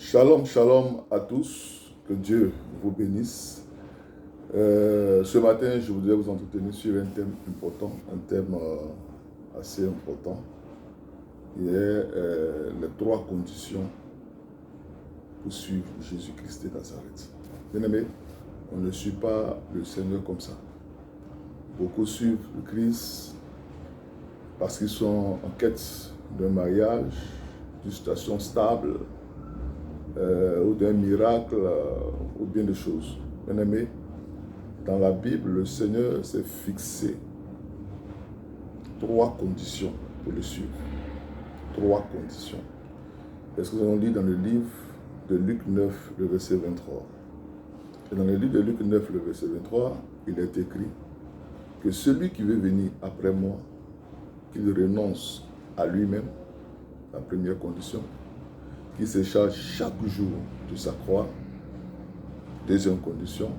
Shalom, shalom à tous. Que Dieu vous bénisse. Ce matin, je voudrais vous entretenir sur un thème important, un thème assez important. Il est les trois conditions pour suivre Jésus-Christ de Nazareth. Bien-aimés, on ne suit pas le Seigneur comme ça. Beaucoup suivent le Christ parce qu'ils sont en quête d'un mariage, d'une situation stable, ou d'un miracle, ou bien de choses. Bien-aimés, dans la Bible, le Seigneur s'est fixé trois conditions pour le suivre. Trois conditions. Est-ce que nous allons lire dans le livre de Luc 9, le verset 23. Et dans le livre de Luc 9, le verset 23, il est écrit que celui qui veut venir après moi, qu'il renonce à lui-même, la première condition, qu'il se charge chaque jour de sa croix, deuxième condition,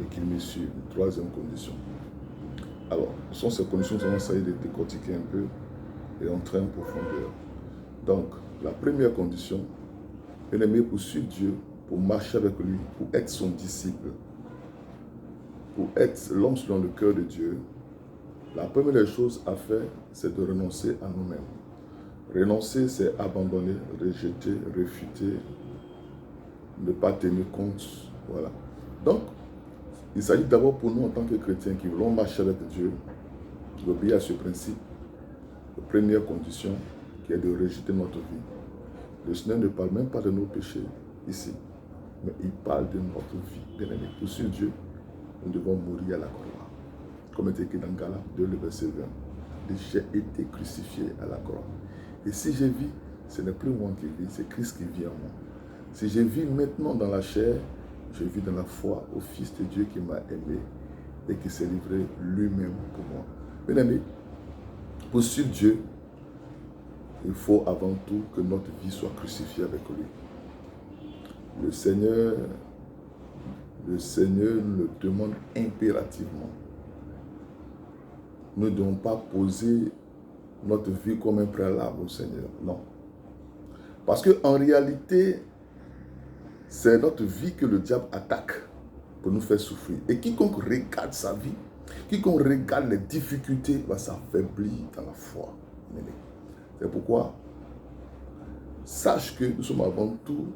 et qu'il me suive, troisième condition. Alors, ce sont ces conditions que nous allons essayer de décortiquer un peu et entrer en profondeur. Donc, la première condition, bien-aimé, pour suivre Dieu, pour marcher avec lui, pour être son disciple, pour être l'homme selon le cœur de Dieu, la première des choses à faire, c'est de renoncer à nous-mêmes. Renoncer, c'est abandonner, rejeter, refuter, ne pas tenir compte. Voilà. Donc, il s'agit d'abord pour nous en tant que chrétiens qui voulons marcher avec Dieu, d'obéir à ce principe. La première condition qui est de rejeter notre vie. Le Seigneur ne parle même pas de nos péchés ici, mais il parle de notre vie. Bien aimé, pour suivre Dieu, nous devons mourir à la croix. Comme est écrit dans Galates 2, le verset 20. J'ai été crucifié à la croix. Et si je vis, ce n'est plus moi qui vis, c'est Christ qui vit en moi. Si je vis maintenant dans la chair, je vis dans la foi au Fils de Dieu qui m'a aimé et qui s'est livré lui-même pour moi. Bien aimé, pour suivre Dieu, il faut avant tout que notre vie soit crucifiée avec lui. Le Seigneur nous le demande impérativement. Nous ne devons pas poser notre vie comme un préalable au Seigneur. Non. Parce qu'en réalité, c'est notre vie que le diable attaque pour nous faire souffrir. Et quiconque regarde sa vie, quiconque regarde les difficultés, va s'affaiblir dans la foi. C'est pourquoi, sache que nous sommes avant tout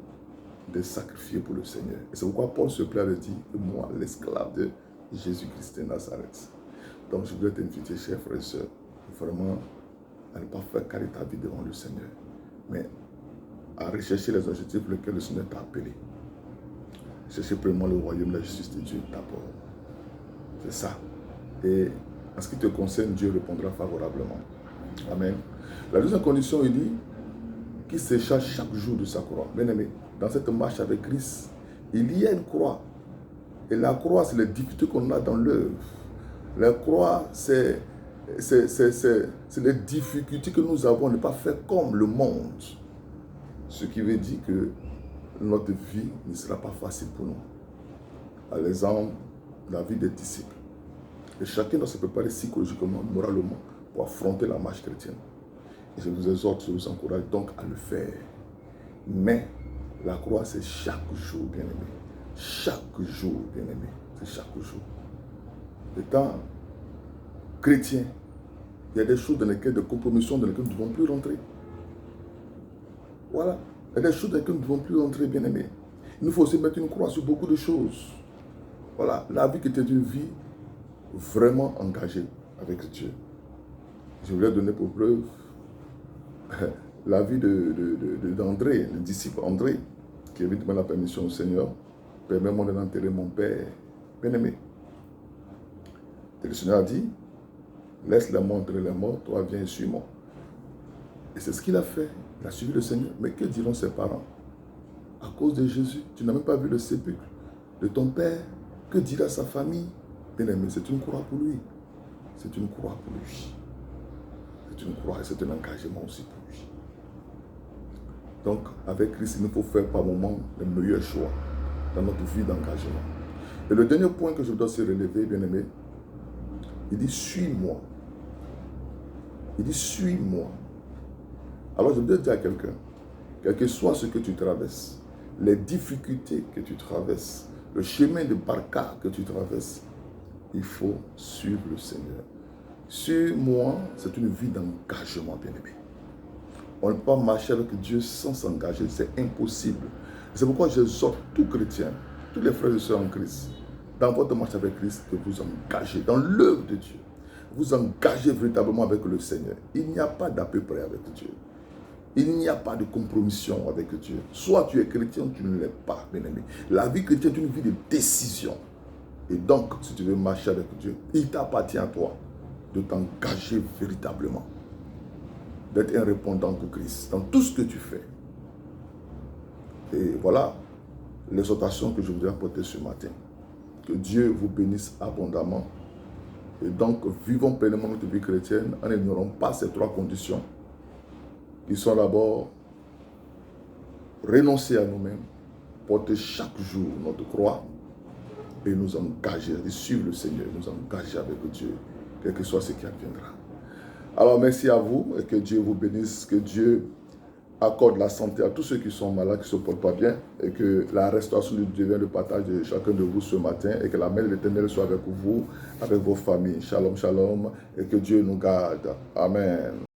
des sacrifiés pour le Seigneur. Et c'est pourquoi Paul se plaît à dire que moi, l'esclave de Jésus-Christ de Nazareth. Donc je voudrais t'inviter, chers frères et sœurs, vraiment à ne pas faire carrer ta vie devant le Seigneur, mais à rechercher les objectifs pour lesquels le Seigneur t'a appelé. Chercher premièrement le royaume, la justice de Dieu d'abord. C'est ça. Et en ce qui te concerne, Dieu répondra favorablement. Amen. La deuxième condition, il dit qu'il se charge chaque jour de sa croix. Bien aimé, dans cette marche avec Christ, il y a une croix. Et la croix, c'est les difficultés qu'on a dans l'œuvre. La croix, c'est les difficultés que nous avons à ne pas faire comme le monde. Ce qui veut dire que notre vie ne sera pas facile pour nous. À l'exemple, la vie des disciples. Et chacun doit se préparer psychologiquement, moralement, pour affronter la marche chrétienne. Et je vous exhorte, je vous encourage donc à le faire. Mais la croix, c'est chaque jour, bien-aimé. Chaque jour, bien-aimé. C'est chaque jour. Étant chrétien, il y a des choses dans lesquelles, des compromissions dans lesquelles nous ne devons plus rentrer. Voilà. Il y a des choses dans lesquelles nous ne devons plus rentrer, bien-aimés. Il nous faut aussi mettre une croix sur beaucoup de choses. Voilà. La vie qui était une vie vraiment engagée avec Dieu. Je voulais donner pour preuve la vie d'André, le disciple André, qui avait demandé la permission au Seigneur. Permets-moi d'enterrer mon père. Bien-aimé. Et le Seigneur a dit, laisse-les morts entrer les morts, toi viens et suis-moi. Et c'est ce qu'il a fait. Il a suivi le Seigneur. Mais que diront ses parents? À cause de Jésus, tu n'as même pas vu le sépulcre de ton père. Que dira sa famille? Bien-aimé, c'est une croix pour lui. C'est une croix pour lui. C'est une croix et c'est un engagement aussi pour lui. Donc, avec Christ, il nous faut faire par moments les meilleurs choix dans notre vie d'engagement. Et le dernier point que je dois se relever, bien-aimé, il dit, suis-moi. Il dit, suis-moi. Alors, je voudrais dire à quelqu'un, quel que soit ce que tu traverses, les difficultés que tu traverses, le chemin de barca que tu traverses, il faut suivre le Seigneur. Sur moi, c'est une vie d'engagement, bien-aimé. On ne peut pas marcher avec Dieu sans s'engager, c'est impossible. C'est pourquoi j'exhorte tout chrétien, tous les frères et sœurs en Christ, dans votre marche avec Christ, que vous engagez dans l'œuvre de Dieu. Vous engagez véritablement avec le Seigneur. Il n'y a pas d'à peu près avec Dieu. Il n'y a pas de compromission avec Dieu. Soit tu es chrétien, tu ne l'es pas, bien-aimé. La vie chrétienne est une vie de décision. Et donc, si tu veux marcher avec Dieu, il t'appartient à toi de t'engager véritablement, d'être un répondant pour Christ dans tout ce que tu fais. Et voilà l'exhortation que je voudrais apporter ce matin. Que Dieu vous bénisse abondamment. Et donc, vivons pleinement notre vie chrétienne en n'ignorant pas ces trois conditions. Qui sont d'abord renoncer à nous-mêmes, porter chaque jour notre croix et nous engager, et suivre le Seigneur, nous engager avec Dieu, quel que soit ce qui adviendra. Alors, merci à vous et que Dieu vous bénisse, que Dieu accorde la santé à tous ceux qui sont malades, qui ne se portent pas bien, et que la restauration de Dieu vienne le partage de chacun de vous ce matin, et que la main de l'Éternel soit avec vous, avec vos familles. Shalom, shalom, et que Dieu nous garde. Amen.